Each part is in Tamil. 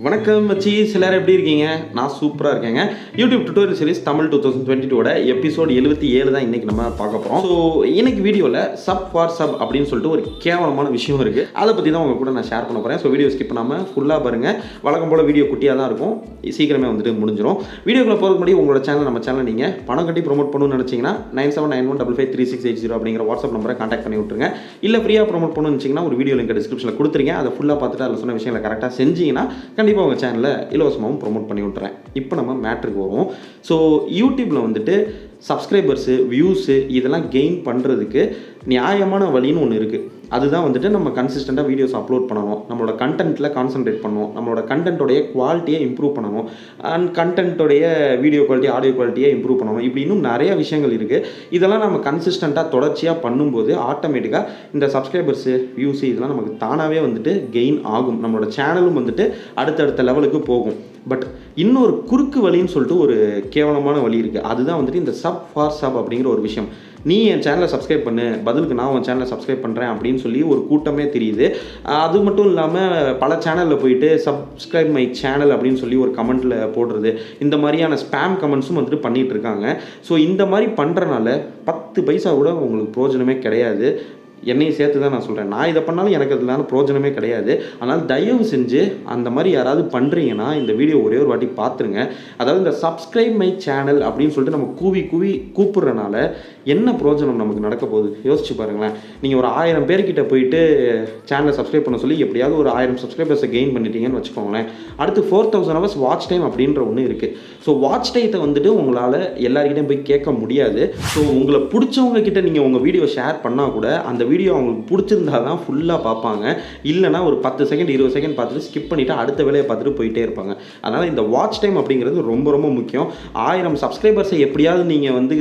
வணக்கம் மச்சி, சிலர் எப்படி இருக்கீங்க? நான் சூப்பராக இருக்கேங்க. யூடியூப் டுட்டோரியல் சீரிஸ் தமிழ் 2022ஓட எபிசோட் 77 தான் இன்றைக்கி நம்ம பார்க்க போகிறோம். ஸோ இன்னைக்கு வீடியோவில் சப் ஃபார் சப் அப்படின்னு சொல்லிட்டு ஒரு கேவலமான விஷயம் இருக்குது. அதை பற்றி தான் உங்கள் கூட நான் ஷேர் பண்ண போகிறேன். ஸோ வீடியோ ஸ்கிப் பண்ணாமல் ஃபுல்லாக பாருங்கள். வழக்கம் போல் வீடியோ குட்டியாக தான் இருக்கும், சீக்கிரமே வந்துட்டு முடிஞ்சிடும். வீடியோக்குள்ளே போகிறதுக்கு முன்னாடி உங்களோட சேனல் நம்ம சேனல் நீங்கள் பணம் கட்டி ப்ரொமோட் பண்ணணும்னு நினச்சிங்கன்னா 9791553680 அப்படிங்கிற வாட்ஸ்அப் நம்பரை கான்டாக்ட் பண்ணி விட்டுருங்க. இல்லை ஃப்ரீயாக ப்ரொமோட் பண்ணணும்னு நினச்சிங்கன்னா ஒரு வீடியோ லிங்க் டிஸ்கிரிப்ஷனில் கொடுத்துருங்க. அதை ஃபுல்லாக பார்த்துட்டு அதில் சொன்ன விஷயங்களை கரெக்டாக செஞ்சீங்கன்னா கண்டிப்பாக உங்கள் சேனலில் இலவசமாகவும் ப்ரொமோட் பண்ணி விட்டுறேன். இப்போ நம்ம மேட்ருக்கு வருவோம். ஸோ யூடியூப்பில் வந்துட்டு சப்ஸ்கிரைபர்ஸு, வியூஸு இதெல்லாம் கெயின் பண்ணுறதுக்கு நியாயமான வழின்னு ஒன்று இருக்குது. அதுதான் வந்துட்டு நம்ம கன்சிஸ்டண்ட்டாக வீடியோஸ் அப்லோட் பண்ணணும், நம்மளோட கண்டென்ட்டில் கான்சன்ட்ரேட் பண்ணணும், நம்மளோட கண்டென்ட்டோடைய குவாலிட்டியை இம்ப்ரூவ் பண்ணணும், அண்ட் கண்டென்ட்டோடைய வீடியோ குவாலிட்டி, ஆடியோ குவாலிட்டியை இம்ப்ரூவ் பண்ணணும். இப்படி இன்னும் நிறைய விஷயங்கள் இருக்குது. இதெல்லாம் நம்ம கன்சிஸ்டண்ட்டாக தொடர்ச்சியாக பண்ணும்போது ஆட்டோமேட்டிக்காக இந்த சப்ஸ்கிரைபர்ஸு, வியூஸு இதெல்லாம் நமக்கு தானாகவே வந்துட்டு கெயின் ஆகும். நம்மளோட சேனலும் வந்துட்டு அடுத்தடுத்த லெவலுக்கு போகும். பட் இன்னொரு குறுக்கு வழின்னு சொல்லிட்டு ஒரு கேவலமான வழி இருக்குது. அதுதான் வந்துட்டு இந்த சப் ஃபார் சப் அப்படிங்கிற ஒரு விஷயம். நீ என் சேனலை சப்ஸ்கிரைப் பண்ணு, பதிலுக்கு நான் உன் சேனலை சப்ஸ்கிரைப் பண்ணுறேன் அப்படின்னு சொல்லி ஒரு கூட்டமே தெரியுது. அது மட்டும் இல்லாமல் பல சேனலில் போயிட்டு சப்ஸ்கிரைப் மை சேனல் அப்படின்னு சொல்லி ஒரு கமெண்ட்டில் போடுறது, இந்த மாதிரியான ஸ்பேம் கமெண்ட்ஸும் வந்துட்டு பண்ணிகிட்டு இருக்காங்க. ஸோ இந்த மாதிரி பண்ணுறனால 10 பைசா கூட உங்களுக்கு பிரயோஜனமே கிடையாது. என்னையும் சேர்த்து தான் நான் சொல்கிறேன். நான் இதை பண்ணாலும் எனக்கு அதனால பிரயோஜனமே கிடையாது. அதனால் தயவு செஞ்சு அந்த மாதிரி யாராவது பண்ணுறீங்கன்னா இந்த வீடியோ ஒரே ஒரு வாட்டி பார்த்துருங்க. அதாவது இந்த சப்ஸ்கிரைப் மை சேனல் அப்படின்னு சொல்லிட்டு நம்ம கூப்பிட்றனால என்ன பிரயோஜனம் நமக்கு நடக்க போகுது யோசிச்சு பாருங்களேன். நீங்கள் ஒரு 1000 பேர்கிட்ட போயிட்டு சேனலை சப்ஸ்கிரைப் பண்ண சொல்லி எப்படியாவது ஒரு 1000 சப்ஸ்கிரைபர்ஸை கெயின் பண்ணிட்டீங்கன்னு வச்சுக்கோங்களேன். அடுத்து 4000 ஹவர்ஸ் வாட்ச் டைம் அப்படின்ற ஒன்று இருக்குது. ஸோ வாட்ச் டைத்தை வந்துட்டு உங்களால் எல்லாருக்கிட்டையும் போய் கேட்க முடியாது. ஸோ உங்களை பிடிச்சவங்க கிட்ட நீங்கள் உங்கள் வீடியோ ஷேர் பண்ணால் கூட அந்த வீடியோ அவங்களுக்கு பிடிச்சிருந்தா தான் ஃபுல்லாக பார்ப்பாங்க. இல்லைனா ஒரு 10 செகண்ட் 20 செகண்ட் பார்த்துட்டு ஸ்கிப் பண்ணிவிட்டு அடுத்த வேலையை பார்த்துட்டு போயிட்டே இருப்பாங்க. அதனால் இந்த வாட்ச் டைம் அப்படிங்கிறது ரொம்ப ரொம்ப முக்கியம். 1000 சப்ஸ்கிரைபர்ஸை எப்படியாவது நீங்கள் வந்து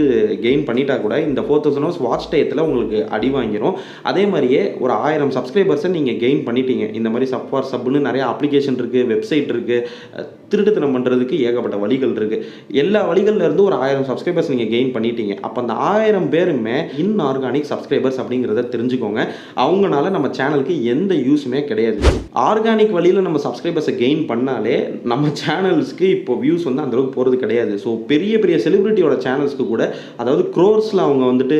கெயின் பண்ணிட்டா கூட இந்த 4000 ஹவர்ஸ் வாட்ச் டயத்தில் உங்களுக்கு அடி வாங்கிடும். அதே மாதிரியே ஒரு 1000 சப்ஸ்கிரைபர்ஸை நீங்கள் கெயின் பண்ணிட்டீங்க. இந்த மாதிரி சப் ஃபார் சப்னு நிறைய அப்ளிகேஷன் இருக்குது, வெப்சைட் இருக்குது, திருட்டுத்தனம் பண்ணுறதுக்கு ஏகப்பட்ட வழிகள் இருக்குது. எல்லா வழிகள்லேருந்து ஒரு 1000 சப்ஸ்கிரைபர்ஸ் நீங்கள் கெயின் பண்ணிட்டீங்க. அப்போ அந்த 1000 பேருமே இன்ஆர்கானிக் சப்ஸ்கிரைபர்ஸ் அப்படிங்கிறத தெரிஞ்சுக்கோங்க. அவங்களால நம்ம சேனலுக்கு எந்த யூஸுமே கிடையாது. ஆர்கானிக் வழியில் நம்ம சப்ஸ்கிரைபர்ஸை கெயின் பண்ணாலே நம்ம சேனல்ஸ்க்கு இப்போ வியூஸ் வந்து அந்தளவுக்கு போகிறது கிடையாது. ஸோ பெரிய பெரிய செலிபிரிட்டியோட சேனல்ஸ்க்கு கூட, அதாவது க்ரோர்ஸில் அவங்க வந்துட்டு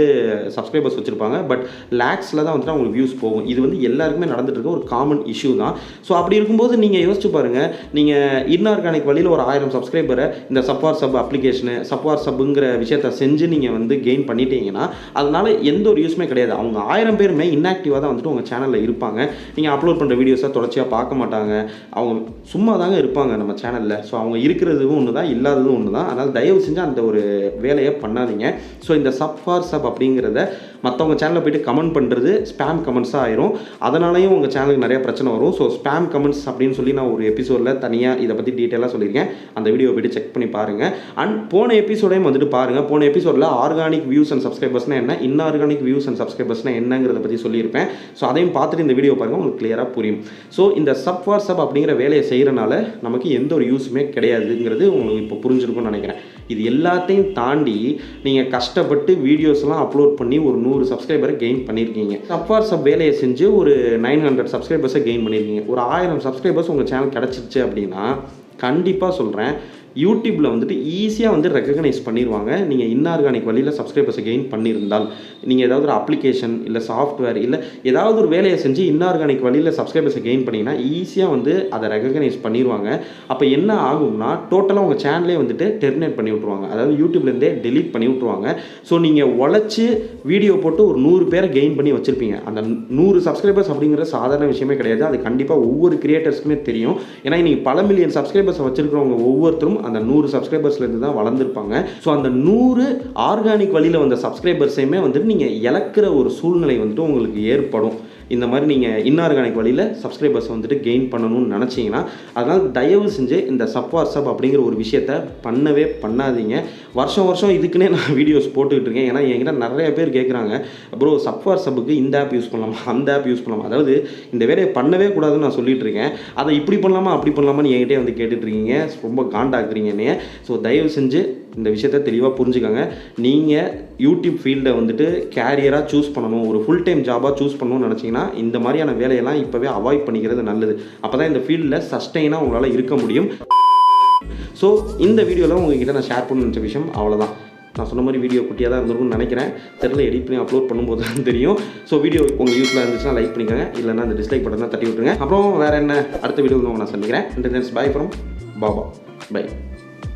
சப்ஸ்கிரைபர்ஸ் வச்சுருப்பாங்க, பட் லேக்ஸில் தான் வந்துட்டு அவங்களுக்கு வியூஸ் போகும். இது வந்து எல்லாருக்குமே நடந்துட்டு இருக்க ஒரு காமன் இஷ்யூ தான். ஸோ அப்படி இருக்கும்போது நீங்கள் யோசிச்சு பாருங்கள், நீங்கள் இன்ஆர்கானிக் வழியில் ஒரு 1000 சப்ஸ்கிரைபரை இந்த sub for sub application, sub for சப்புங்கிற விஷயத்தை செஞ்சு நீங்கள் வந்து கெயின் பண்ணிட்டீங்கன்னா அதனால் எந்த ஒரு யூஸுமே கிடையாது. அவங்க 1000 பேருமே இன்ஆக்டிவாக தான் வந்துட்டு உங்கள் சேனலில் இருப்பாங்க. நீங்கள் அப்லோட் பண்ணுற வீடியோஸை தொடர்ச்சியாக பார்க்க மாட்டாங்க. அவங்க சும்மா தாங்க இருப்பாங்க நம்ம சேனலில். ஸோ அவங்க இருக்கிறதும் ஒன்று தான், இல்லாததும் ஒன்று தான். அதனால் தயவு செஞ்சு அந்த ஒரு வேலையை பண்ணாதீங்க. ஸோ இந்த சப் ஃபார் சப் அப்படிங்கிறத மற்றவங்க சேனலில் போய்ட்டு கமெண்ட் பண்ணுறது ஸ்பேம் கமெண்ட்ஸாக ஆயிரும். அதனாலேயும் உங்கள் சேனலுக்கு நிறைய பிரச்சனை வரும். ஸோ ஸ்பேம் கமெண்ட்ஸ் அப்படின்னு சொல்லி நான் ஒரு எபிசோடில் தனியாக இதை பற்றி டீட்டெயிலாக சொல்லியிருக்கேன். அந்த வீடியோ போய்ட்டு செக் பண்ணி பாருங்கள். அண்ட் போன எபிசோடையும் வந்துட்டு பாருங்கள். போன எபிசோடில் ஆர்கானிக் வியூஸ் அண்ட் சப்ஸ்கிரைபர்ஸ்னால் என்ன, இன்ஆர்கானிக் வியூஸ் அண்ட் சப்ஸ்கிரைபர்ஸ்னால் என்னங்கிறத பற்றி சொல்லியிருப்பேன். ஸோ அதையும் பார்த்துட்டு இந்த வீடியோ பாருங்கள், உங்களுக்கு கிளியராக புரியும். ஸோ இந்த சப் ஃபார் சப் அப்படிங்கிற வேலையை செய்கிறனால நமக்கு எந்த ஒரு யூஸுமே கிடையாதுங்கிறது உங்களுக்கு இப்போ புரிஞ்சிருக்கும்னு நினைக்கிறேன். இது எல்லாத்தையும் தாண்டி நீங்கள் கஷ்டப்பட்டு வீடியோஸ்லாம் அப்லோட் பண்ணி ஒரு 100 சப்ஸ்கிரைபரை கெயின் பண்ணியிருக்கீங்க. சப் ஃபார் சப் வேலையை செஞ்சு ஒரு 900 சப்ஸ்கிரைபர்ஸை கெயின் பண்ணியிருக்கீங்க. ஒரு 1000 சப்ஸ்கிரைபர்ஸ் உங்கள் சேனல் கிடச்சிருச்சு அப்படின்னா கண்டிப்பாக சொல்கிறேன், யூடியூப்பில் வந்துட்டு ஈஸியாக வந்து ரெக்கக்னைஸ் பண்ணிடுவாங்க. நீங்கள் இன்ஆர்கானிக் வழியில் சப்ஸ்கிரைபர்ஸை கெயின் பண்ணியிருந்தால், நீங்கள் ஏதாவது ஒரு அப்ளிகேஷன் இல்லை சாஃப்ட்வேர் இல்லை ஏதாவது ஒரு வேலையை செஞ்சு இன்ஆர்கானிக் வழியில் சப்ஸ்கிரைபர்ஸை கெயின் பண்ணிங்கன்னா ஈஸியாக வந்து அதை ரெக்கக்னைஸ் பண்ணிடுவாங்க. அப்போ என்ன ஆகும்னா டோட்டலாக உங்கள் சேனலே வந்துட்டு டெர்மினேட் பண்ணி விட்ருவாங்க. அதாவது யூடியூப்லேருந்தே டெலீட் பண்ணி விட்ருவாங்க. ஸோ நீங்கள் உழைச்சி வீடியோ போட்டு ஒரு 100 பேரை கெயின் பண்ணி வச்சுருப்பீங்க. அந்த 100 சப்ஸ்கிரைபர்ஸ் அப்படிங்கிற சாதாரண விஷயமே கிடையாது. அது கண்டிப்பாக ஒவ்வொரு கிரியேட்டர்ஸ்க்குமே தெரியும். ஏன்னா இன்றைக்கி பல மில்லியன் சப்ஸ்கிரைபர்ஸை வச்சுருக்கிறவங்க ஒவ்வொருத்தரும் அந்த 100 சப்ஸ்கிரைபர்ஸ்லேருந்து தான் வளர்ந்துருப்பாங்க. ஸோ அந்த 100 ஆர்கானிக் வழியில் வந்த சப்ஸ்கிரைபர்ஸையுமே வந்துட்டு நீங்கள் இழக்கிற ஒரு சூழ்நிலை வந்துட்டு உங்களுக்கு ஏற்படும். இந்த மாதிரி நீங்கள் இன்ஆர்கானிக் வழியில் சப்ஸ்கிரைபர்ஸ் வந்துட்டு கெயின் பண்ணணும்னு நினச்சிங்கன்னா அதனால் தயவு செஞ்சு இந்த சப் ஃபார் சப் அப்படிங்கிற ஒரு விஷயத்தை பண்ணவே பண்ணாதீங்க. வருஷம் இதுக்குன்னே நான் வீடியோஸ் போட்டுக்கிட்டு இருக்கேன். ஏன்னா என்கிட்ட நிறைய பேர் கேட்குறாங்க, ப்ரோ சப் ஃபார் சப்புக்கு இந்த ஆப் யூஸ் பண்ணலாமா, அந்த ஆப் யூஸ் பண்ணலாமா, அதாவது இந்த வேலையை பண்ணவே கூடாதுன்னு நான் சொல்லிட்டு இருக்கேன். அதை இப்படி பண்ணலாமா அப்படி பண்ணலாமான்னு என்கிட்டே வந்து கேட்டுட்ருக்கீங்க, ரொம்ப காண்டாக்குறீங்க என்னைய. ஸோ தயவு செஞ்சு இந்த விஷயத்தை தெளிவாக புரிஞ்சுக்கோங்க. நீங்கள் யூடியூப் ஃபீல்டை வந்துட்டு கேரியராக சூஸ் பண்ணணும், ஒரு ஃபுல் டைம் ஜாபாக சூஸ் பண்ணணும்னு நினச்சிங்கன்னா இந்த மாதிரியான வேலையெல்லாம் இப்போவே அவாய்ட் பண்ணிக்கிறது நல்லது. அப்போ தான் இந்த ஃபீல்டில் சஸ்டெயினாக உங்களால் இருக்க முடியும். ஸோ இந்த வீடியோவில் உங்ககிட்ட நான் ஷேர் பண்ண நினச்ச விஷயம் அவ்வளோதான். நான் சொன்ன மாதிரி வீடியோ குட்டியாக தான் இருந்திருக்கும்னு நினைக்கிறேன். தெரியல, எடிட் பண்ணி அப்லோட் பண்ணும்போது தான் தெரியும். ஸோ வீடியோ உங்களுக்கு யூஸ்ஃபுல்லாக இருந்துச்சுன்னா லைக் பண்ணிக்கோங்க, இல்லைன்னா அந்த டிஸ்லைக் பட்டன் தான் தட்டி விட்டுருங்க. அப்புறம் வேறு என்ன, அடுத்த வீடியோவில் நான் சந்திக்கிறேன். By from Baba. பை.